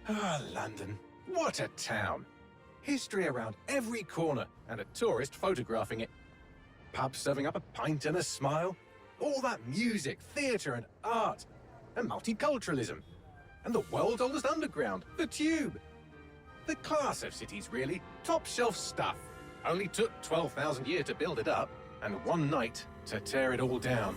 Ah, London. What a town. History around every corner, and a tourist photographing it. Pubs serving up a pint and a smile. All that music, theatre and art. And multiculturalism. And the world's oldest underground, the Tube. The class of cities, really. Top shelf stuff. Only took 12,000 years to build it up, and one night to tear it all down.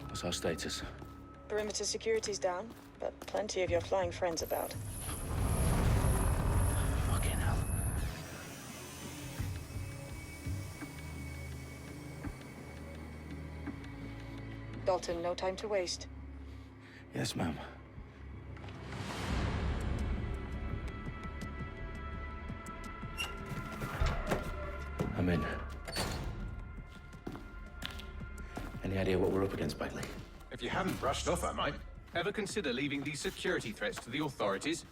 What's our status? Perimeter security's down, but plenty of your flying friends about. Fucking hell. Dalton, no time to waste. Yes, ma'am. I'm in. Any idea what we're up against, Bagley? If you haven't brushed off, I might. Ever consider leaving these security threats to the authorities?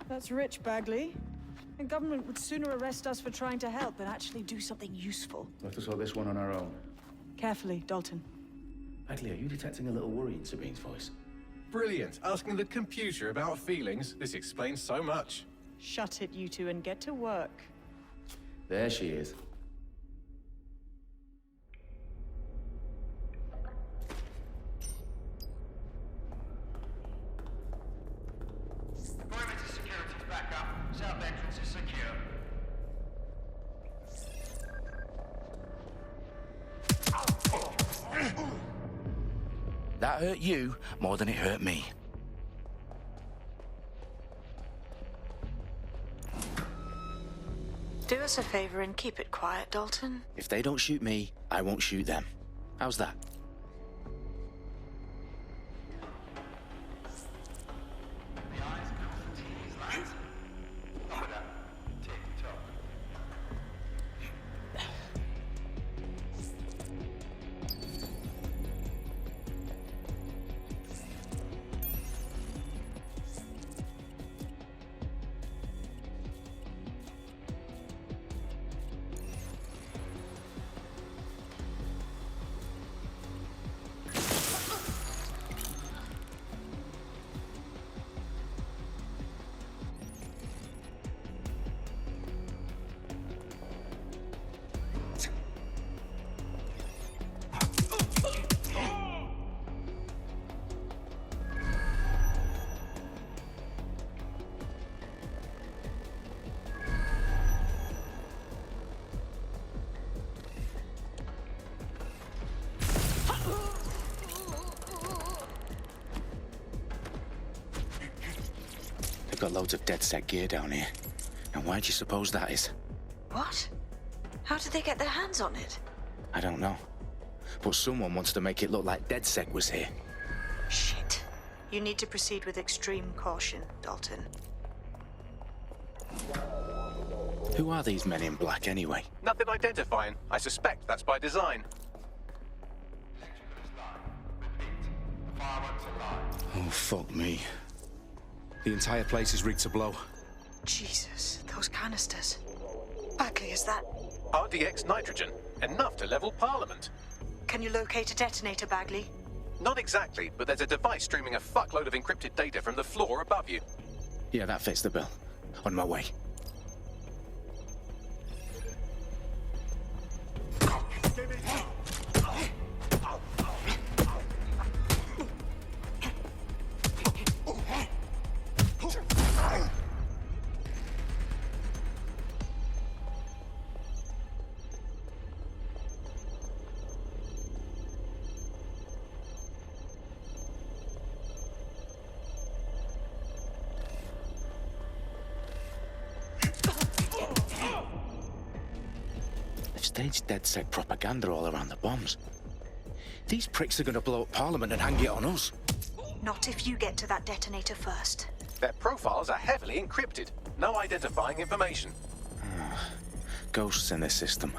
That's rich, Bagley. The government would sooner arrest us for trying to help than actually do something useful. We'll have to sort this one on our own. Carefully, Dalton. Bagley, are you detecting a little worry in Sabine's voice? Brilliant. Asking the computer about feelings. This explains so much. Shut it, you two, and get to work. There she is. Perimeter security's back up. South entrance is secure. That hurt you more than it hurt me. Do us a favor and keep it quiet, Dalton. If they don't shoot me, I won't shoot them. How's that? The eyes cross the T's, lads. Not with that tick-tock. They've got loads of dead set gear down here. And why do you suppose that is? What? How did they get their hands on it? I don't know. But someone wants to make it look like DedSec was here. Shit. You need to proceed with extreme caution, Dalton. Who are these men in black anyway? Nothing identifying. I suspect that's by design. Fireworks are live. Oh, fuck me. The entire place is rigged to blow. Jesus, those canisters. Bagley, is that... RDX nitrogen. Enough to level Parliament. Can you locate a detonator, Bagley? Not exactly, but there's a device streaming a fuckload of encrypted data from the floor above you. Yeah, that fits the bill. On my way. Staged DedSec propaganda all around the bombs. These pricks are going to blow up Parliament and hang it on us. Not if you get to that detonator first. Their profiles are heavily encrypted. No identifying information. Ghosts in this system.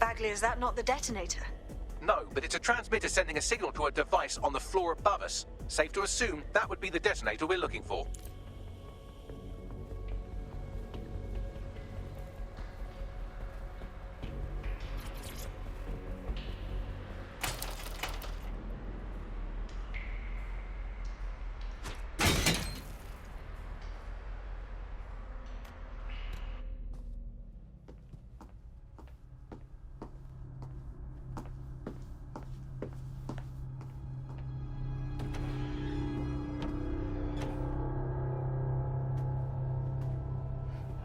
Bagley, is that not the detonator? No, but it's a transmitter sending a signal to a device on the floor above us. Safe to assume that would be the detonator we're looking for.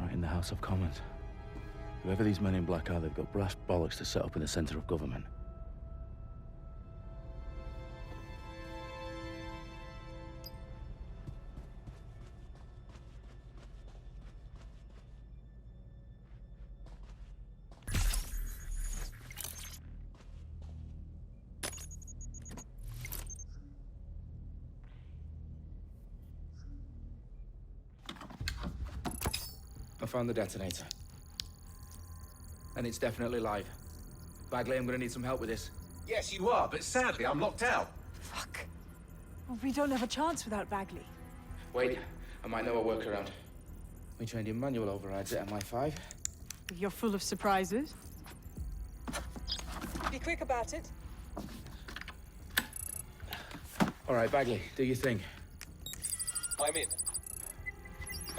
Right in the House of Commons. Whoever these men in black are, they've got brass bollocks to set up in the centre of government. I found the detonator. And it's definitely live. Bagley, I'm gonna need some help with this. Yes, you are, but sadly I'm locked out. Fuck. Well, we don't have a chance without Bagley. Wait, I might know a workaround. We trained in manual overrides at MI5. You're full of surprises. Be quick about it. All right, Bagley, do your thing. I'm in.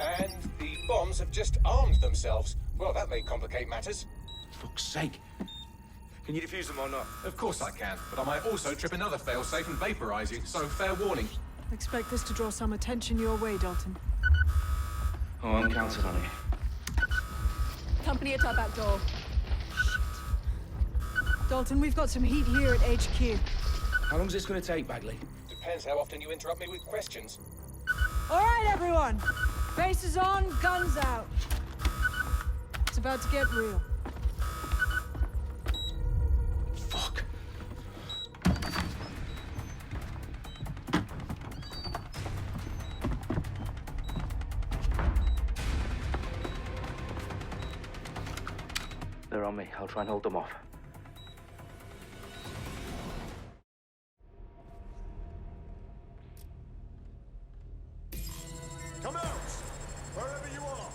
And the bombs have just armed themselves. Well, that may complicate matters. Fuck's sake. Can you defuse them or not? Of course I can, but I might also trip another failsafe and vaporize you, so fair warning. Expect this to draw some attention your way, Dalton. Oh, I'm counting on it. Company at our back door. Shit. Dalton, we've got some heat here at HQ. How long's this gonna take, Bagley? Depends how often you interrupt me with questions. All right, everyone. Faces on, guns out. It's about to get real. Fuck. They're on me. I'll try and hold them off. Come out! Wherever you are!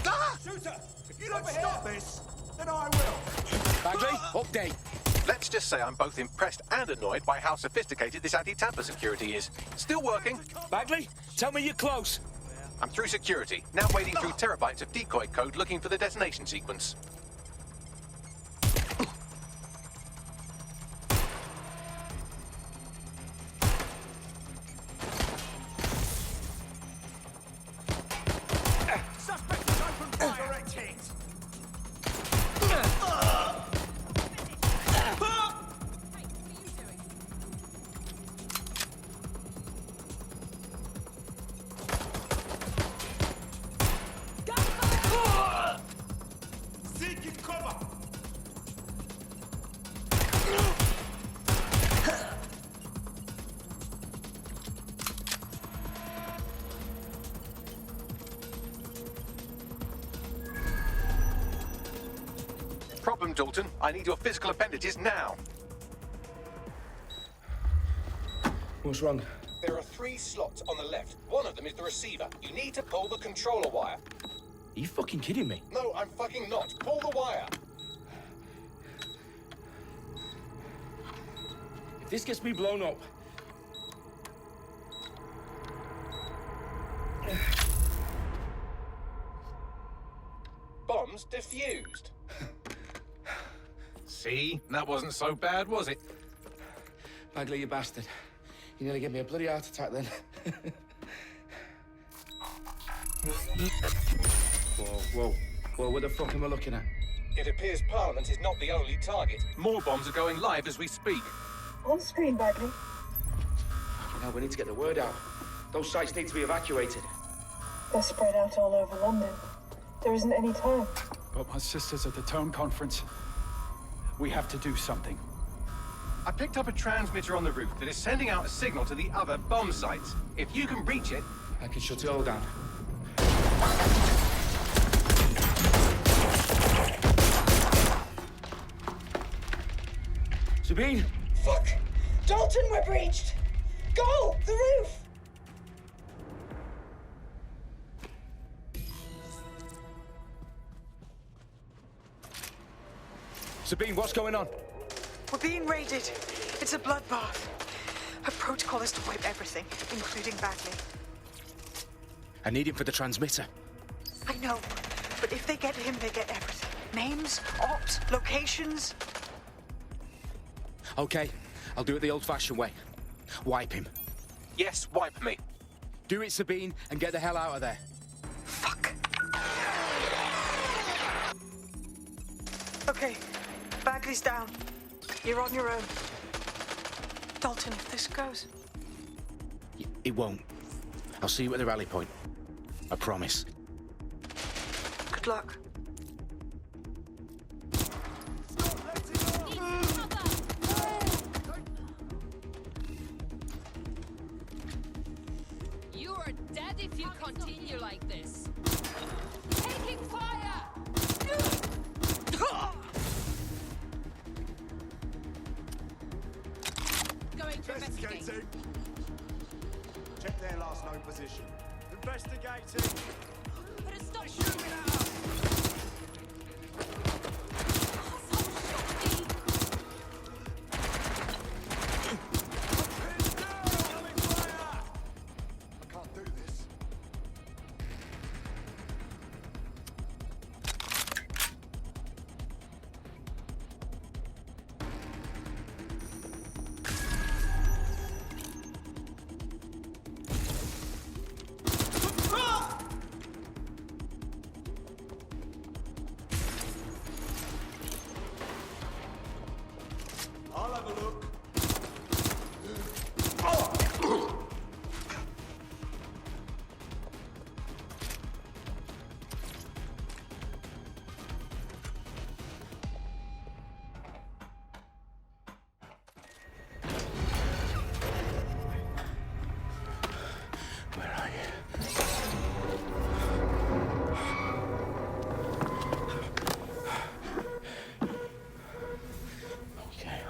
Ah! Shooter! If you don't stop this, then I will! Bagley, update. Let's just say I'm both impressed and annoyed by how sophisticated this anti-tamper security is. Still working. Bagley, tell me you're close. I'm through security, now wading through terabytes of decoy code looking for the detonation sequence. Suspect is open fire at teams! Seeking cover! Problem, Dalton. I need your physical appendages now. What's wrong? There are 3 slots on the left. One of them is the receiver. You need to pull the controller wire. Are you fucking kidding me? No, I'm fucking not. Pull the wire. If this gets me blown up... Bombs defused. See? That wasn't so bad, was it? Bagley, you bastard. You nearly gave me a bloody heart attack then. Whoa. What the fuck am I looking at? It appears Parliament is not the only target. More bombs are going live as we speak. On screen, Bagley. Now we need to get the word out. Those sites need to be evacuated. They're spread out all over London. There isn't any time. But my sister's at the town conference. We have to do something. I picked up a transmitter on the roof that is sending out a signal to the other bomb sites. If you can reach it... I can shut it all down. Sabine? Fuck! Dalton, we're breached! Go! The roof! Sabine, what's going on? We're being raided. It's a bloodbath. Her protocol is to wipe everything, including Bagley. I need him for the transmitter. I know, but if they get him, they get everything. Names, ops, locations. Okay, I'll do it the old-fashioned way. Wipe him. Yes, wipe me. Do it, Sabine, and get the hell out of there. Fuck. Okay, Bagley's down. You're on your own. Dalton, if this goes... It won't. I'll see you at the rally point. I promise. Good luck. You are dead if you continue like this. Taking fire! Going to investigate. Investigating. Check their last known position. Investigating. Put a stop. They're shooting at us. Pin down, having fire. I can't do this. I'll have a look. Where are you? Okay.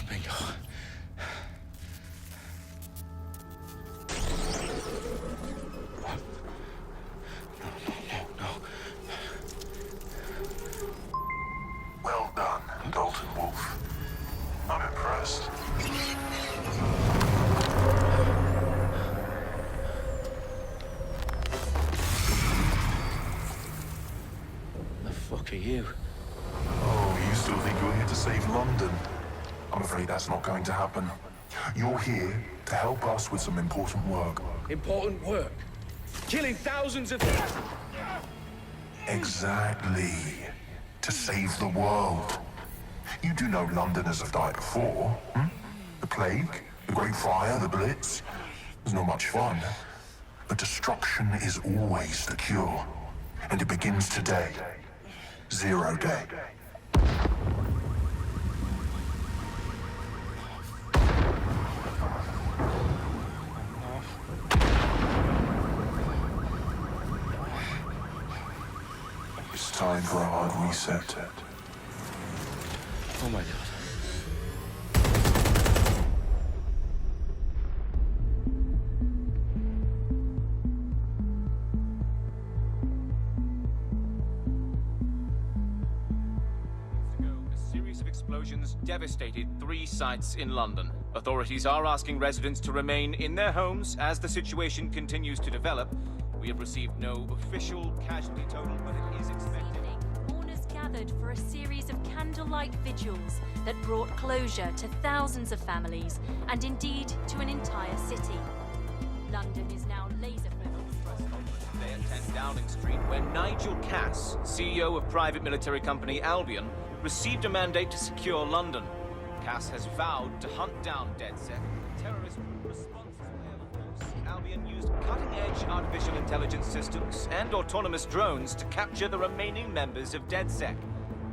Bingo. No. Well done, Dalton Wolf. I'm impressed. The fuck are you? Oh, you still think you're here to save London? I'm afraid that's not going to happen. You're here to help us with some important work. Important work. Killing thousands of... Exactly. To save the world. You do know Londoners have died before, hmm? The plague, the Great Fire, the Blitz. It's not much fun. But destruction is always the cure. And it begins today. 0 day. It's time for a hard reset. Oh my god. A series of explosions devastated 3 sites in London. Authorities are asking residents to remain in their homes as the situation continues to develop. We have received no official casualty total, but it is expected. Mourners gathered for a series of candlelight vigils that brought closure to thousands of families and indeed to an entire city. London is now laser-focused. Today at 10 Downing Street, where Nigel Cass, CEO of private military company Albion, received a mandate to secure London. Cass has vowed to hunt down DedSec, terrorist response. Albion used cutting-edge leverage artificial intelligence systems and autonomous drones to capture the remaining members of DedSec.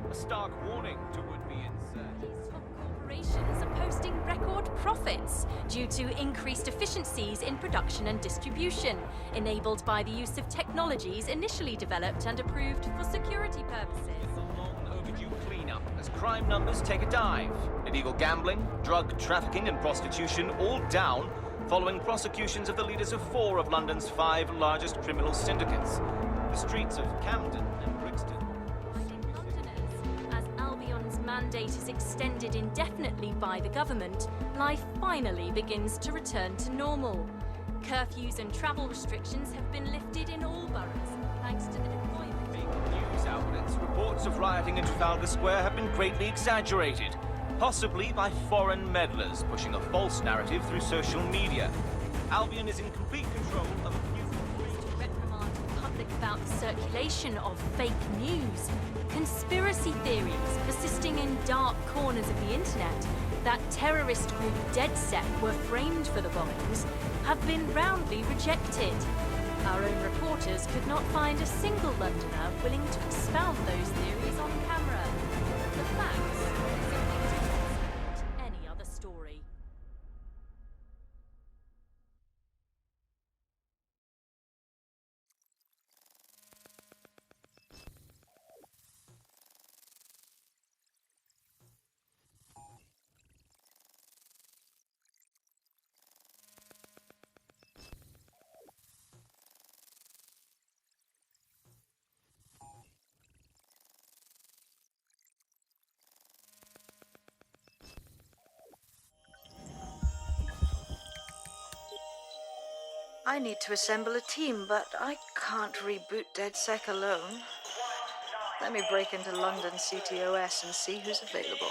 A stark warning to would-be insurgents. These top corporations are posting record profits due to increased efficiencies in production and distribution, enabled by the use of technologies initially developed and approved for security purposes. A long overdue cleanup as crime numbers take a dive. Illegal gambling, drug trafficking and prostitution all down following prosecutions of the leaders of 4 of London's 5 largest criminal syndicates. The streets of Camden and Brixton. Londoners, as Albion's mandate is extended indefinitely by the government, life finally begins to return to normal. Curfews and travel restrictions have been lifted in all boroughs, thanks to the deployment. Big news outlets, reports of rioting in Trafalgar Square have been greatly exaggerated, possibly by foreign meddlers pushing a false narrative through social media. Albion is in complete control of a few... To reprimand the public about the circulation of fake news, conspiracy theories persisting in dark corners of the internet that terrorist group DedSec were framed for the bombings have been roundly rejected. Our own reporters could not find a single Londoner willing to expound those theories on camera. The facts simply do not support any other story. I need to assemble a team, but I can't reboot DedSec alone. Let me break into London CTOS and see who's available.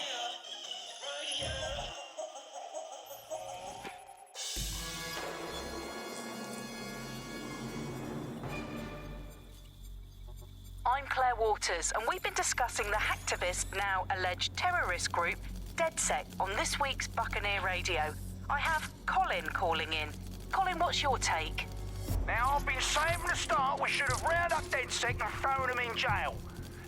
I'm Claire Waters, and we've been discussing the hacktivist, now alleged terrorist group, DedSec, on this week's Buccaneer Radio. I have Colin calling in. Colin, what's your take? Now, I've been saying from the start we should have rounded up DedSec and thrown them in jail.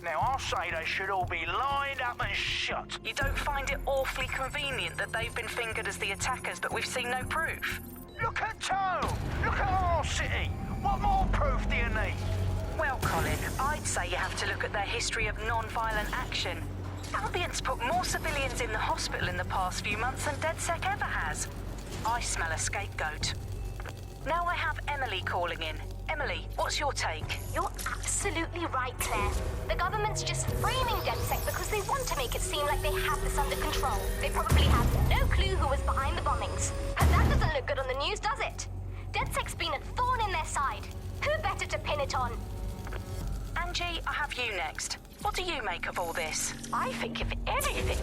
Now, I'll say they should all be lined up and shot. You don't find it awfully convenient that they've been fingered as the attackers, but we've seen no proof? Look at Tone! Look at our city! What more proof do you need? Well, Colin, I'd say you have to look at their history of non-violent action. Albion's put more civilians in the hospital in the past few months than DedSec ever has. I smell a scapegoat. Now I have Emily calling in. Emily, what's your take? You're absolutely right, Claire. The government's just framing DedSec because they want to make it seem like they have this under control. They probably have no clue who was behind the bombings. And that doesn't look good on the news, does it? DedSec's been a thorn in their side. Who better to pin it on? Angie, I have you next. What do you make of all this? I think, if anything,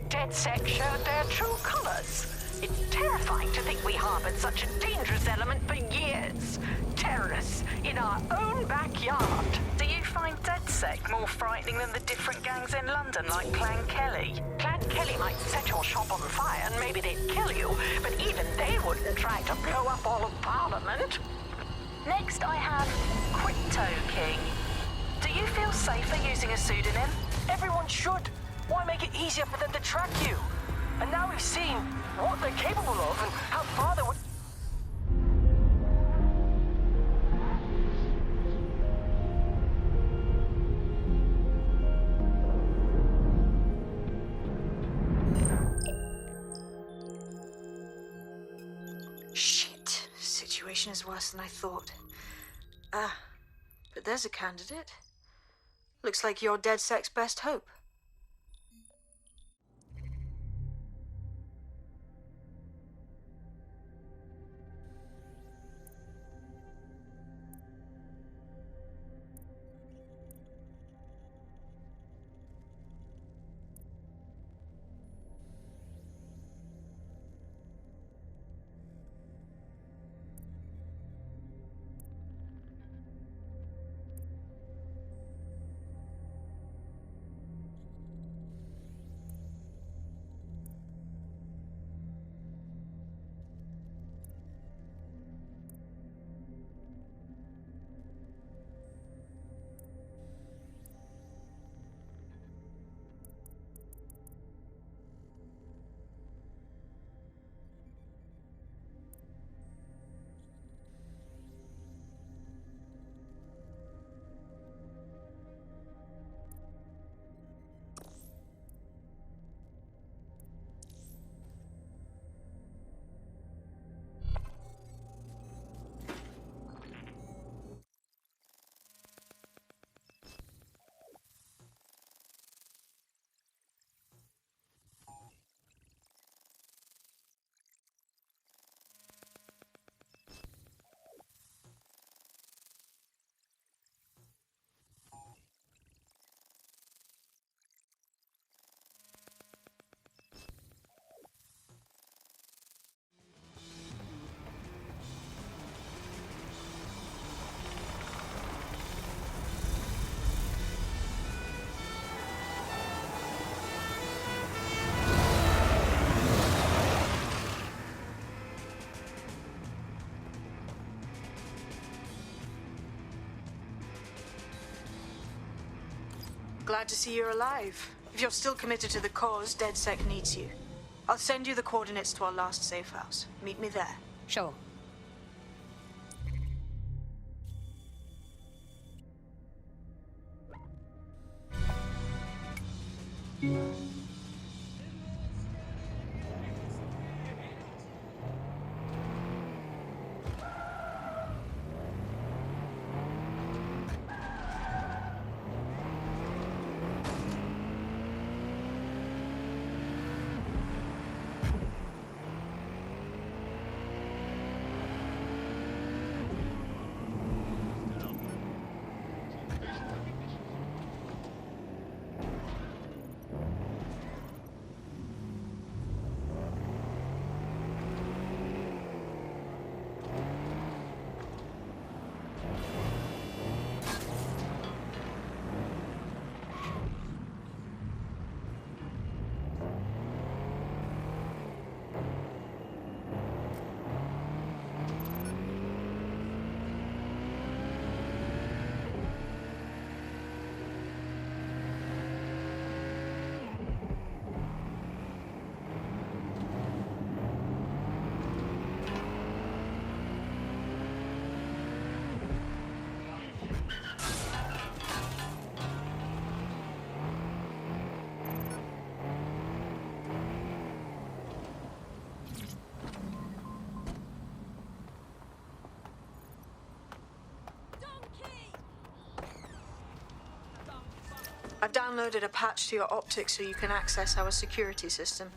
DedSec showed their true colors. It's terrifying to think we harbored such a dangerous element for years. Terrorists in our own backyard. Do you find DedSec more frightening than the different gangs in London, like Clan Kelly? Clan Kelly might set your shop on fire and maybe they'd kill you, but even they wouldn't try to blow up all of Parliament. Next, I have Crypto King. Do you feel safer using a pseudonym? Everyone should. Why make it easier for them to track you? And now we've seen what they're capable of and how far they would... Shit. Situation is worse than I thought. But there's a candidate. Looks like you're DedSec's best hope. Glad to see you're alive. If you're still committed to the cause, DedSec needs you. I'll send you the coordinates to our last safe house. Meet me there. Sure. I've downloaded a patch to your optics so you can access our security system.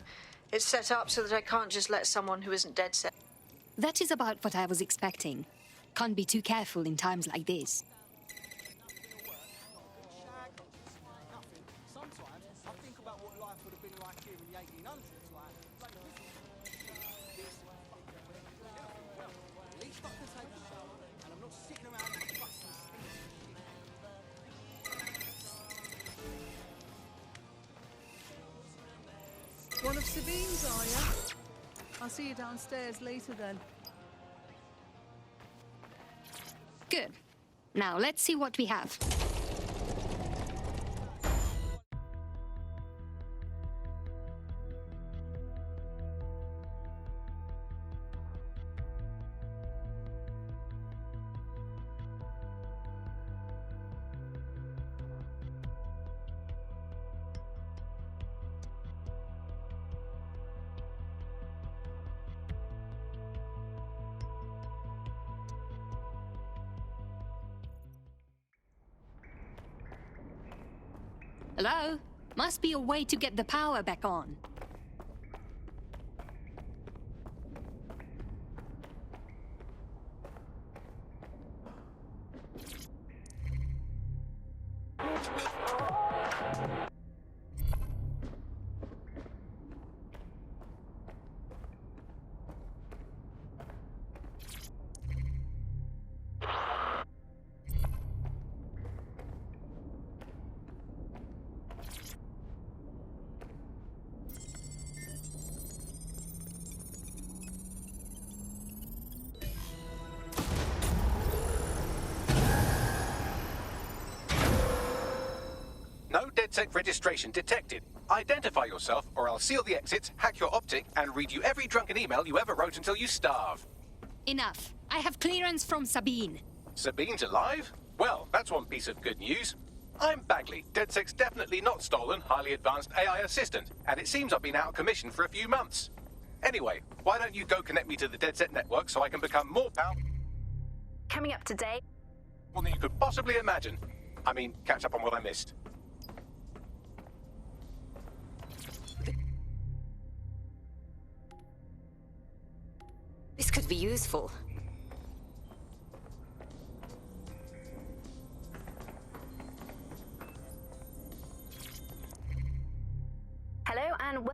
It's set up so that I can't just let someone who isn't DedSec. That is about what I was expecting. Can't be too careful in times like this. One of Sabine's, are you? I'll see you downstairs later then. Good. Now let's see what we have. Hello? Must be a way to get the power back on. No DedSec registration detected. Identify yourself, or I'll seal the exits, hack your optic, and read you every drunken email you ever wrote until you starve. Enough. I have clearance from Sabine. Sabine's alive? Well, that's one piece of good news. I'm Bagley, DedSec's definitely not stolen, highly advanced AI assistant, and it seems I've been out of commission for a few months. Anyway, why don't you go connect me to the DedSec network so I can become more powerful Coming up today. than you could possibly imagine. I mean, catch up on what I missed. This could be useful. Hello and Well.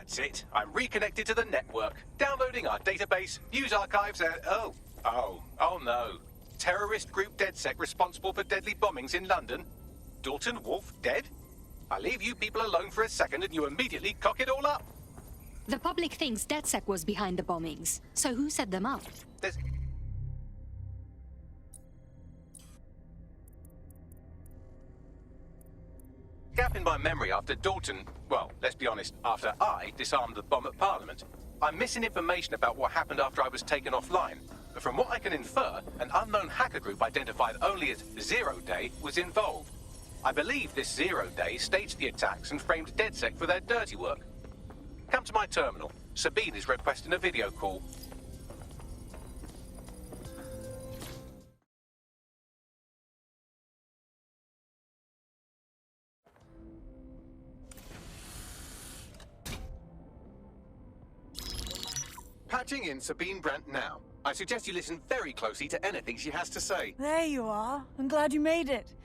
That's it. I'm reconnected to the network, downloading our database, news archives, and... Oh no. Terrorist group DedSec responsible for deadly bombings in London? Dalton Wolf dead? I leave you people alone for a second and you immediately cock it all up. The public thinks DedSec was behind the bombings. So who set them up? There's... gap in my memory after Dalton, well, let's be honest, after I disarmed the bomb at Parliament. I'm missing information about what happened after I was taken offline. But from what I can infer, an unknown hacker group identified only as Zero Day was involved. I believe this Zero Day staged the attacks and framed DedSec for their dirty work. Come to my terminal. Sabine is requesting a video call. Patching in Sabine Brandt now. I suggest you listen very closely to anything she has to say. There you are. I'm glad you made it.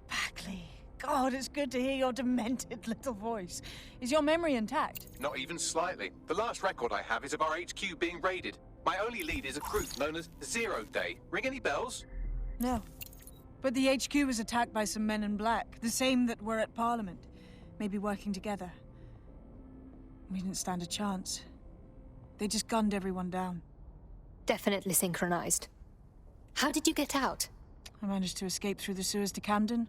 Bagley. God, it's good to hear your demented little voice. Is your memory intact? Not even slightly. The last record I have is of our HQ being raided. My only lead is a group known as Zero Day. Ring any bells? No. But the HQ was attacked by some men in black, the same that were at Parliament. Maybe working together. We didn't stand a chance. They just gunned everyone down. Definitely synchronized. How did you get out? I managed to escape through the sewers to Camden.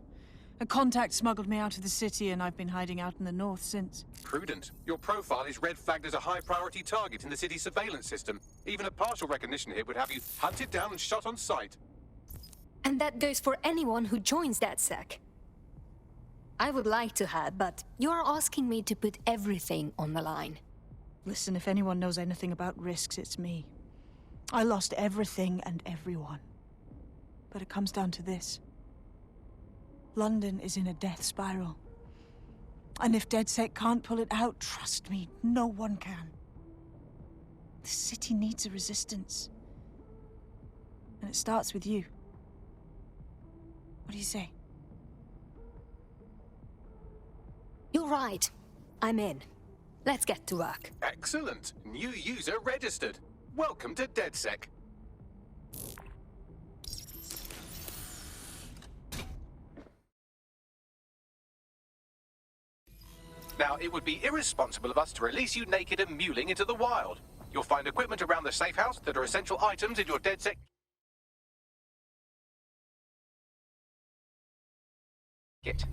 A contact smuggled me out of the city, and I've been hiding out in the north since. Prudent. Your profile is red flagged as a high-priority target in the city's surveillance system. Even a partial recognition hit would have you hunted down and shot on sight. And that goes for anyone who joins DedSec. I would like to have, but you're asking me to put everything on the line. Listen, if anyone knows anything about risks, it's me. I lost everything and everyone. But it comes down to this. London is in a death spiral. And if DedSec can't pull it out, trust me, no one can. The city needs a resistance. And it starts with you. What do you say? You're right. I'm in. Let's get to work. Excellent. New user registered. Welcome to DedSec. Now, it would be irresponsible of us to release you naked and mewling into the wild. You'll find equipment around the safe house that are essential items in your DedSec kit.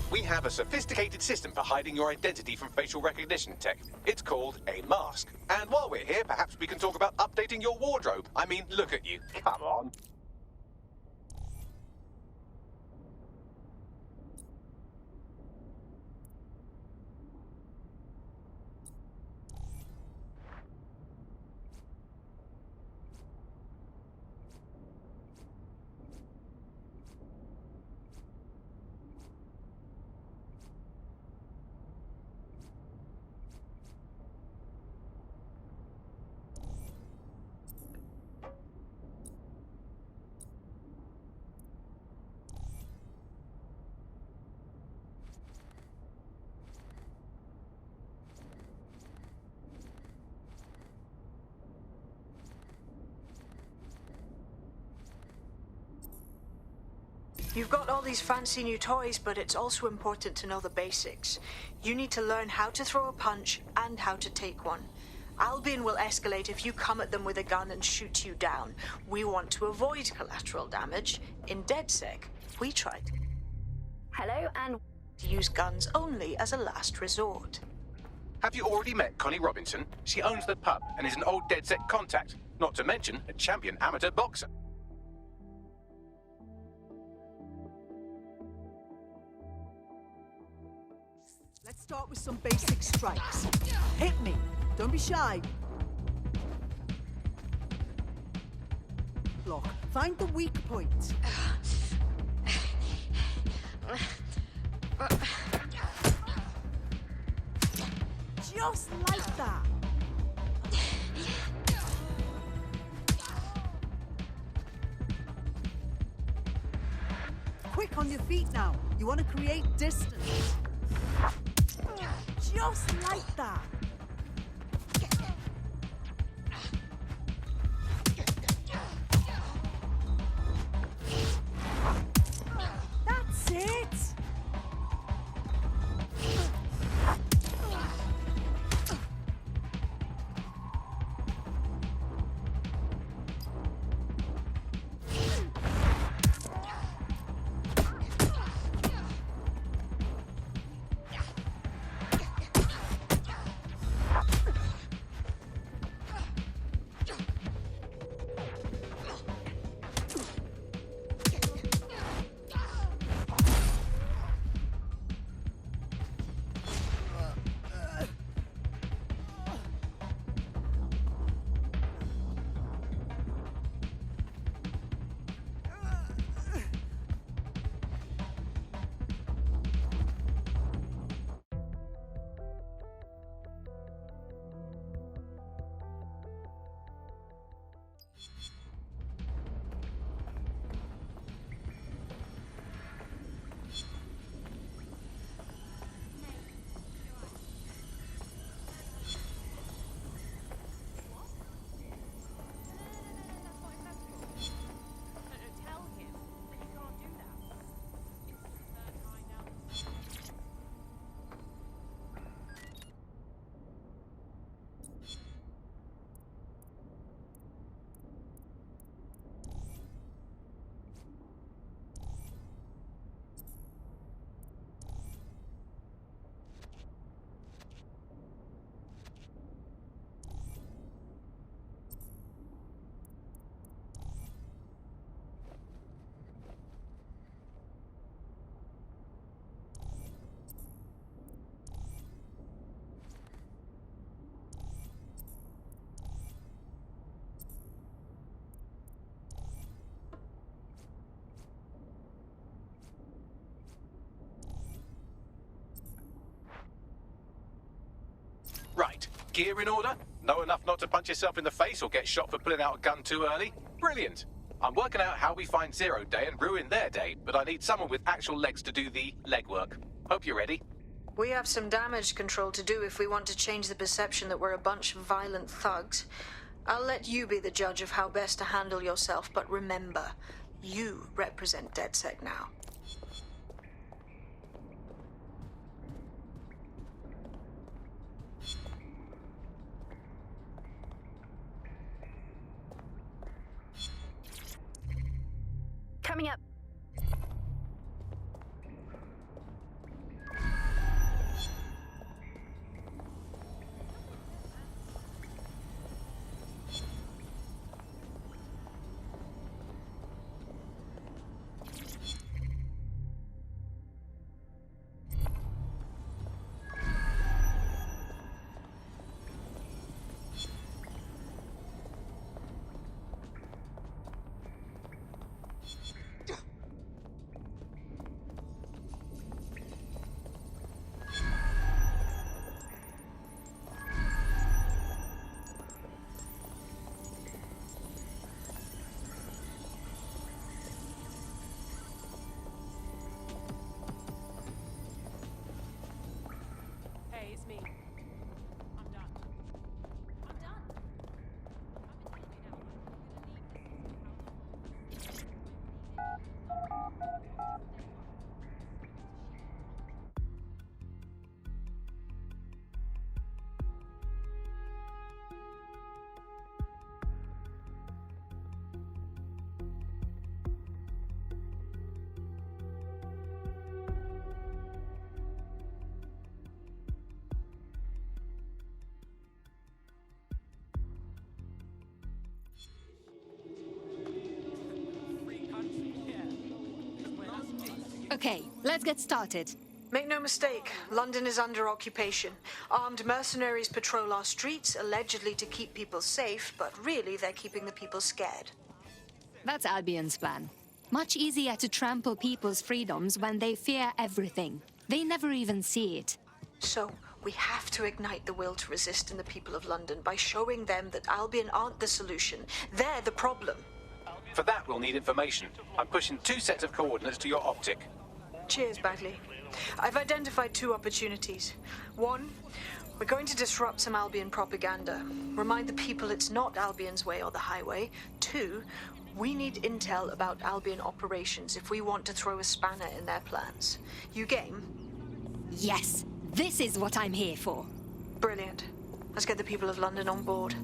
We have a sophisticated system for hiding your identity from facial recognition tech. It's called a mask. And while we're here, perhaps we can talk about updating your wardrobe. I mean, look at you. Come on. You've got all these fancy new toys, but it's also important to know the basics. You need to learn how to throw a punch and how to take one. Albion will escalate if you come at them with a gun and shoot you down. We want to avoid collateral damage. In DedSec, we tried. Hello, and to use guns only as a last resort. Have you already met Connie Robinson? She owns the pub and is an old DedSec contact, not to mention a champion amateur boxer. Let's start with some basic strikes. Hit me. Don't be shy. Block. Find the weak point. Just like that. Quick on your feet now. You want to create distance. Just like that. That's it. Right, gear in order? Know enough not to punch yourself in the face or get shot for pulling out a gun too early? Brilliant! I'm working out how we find Zero Day and ruin their day, but I need someone with actual legs to do the legwork. Hope you're ready. We have some damage control to do if we want to change the perception that we're a bunch of violent thugs. I'll let you be the judge of how best to handle yourself, but remember, you represent DedSec now. Coming up. Okay, let's get started. Make no mistake, London is under occupation. Armed mercenaries patrol our streets, allegedly to keep people safe, but really they're keeping the people scared. That's Albion's plan. Much easier to trample people's freedoms when they fear everything. They never even see it. So, we have to ignite the will to resist in the people of London by showing them that Albion aren't the solution. They're the problem. For that, we'll need information. I'm pushing 2 sets of coordinates to your optic. Cheers, Bagley. I've identified 2 opportunities. 1, we're going to disrupt some Albion propaganda. Remind the people it's not Albion's way or the highway. 2, we need intel about Albion operations if we want to throw a spanner in their plans. You game? Yes, this is what I'm here for. Brilliant. Let's get the people of London on board.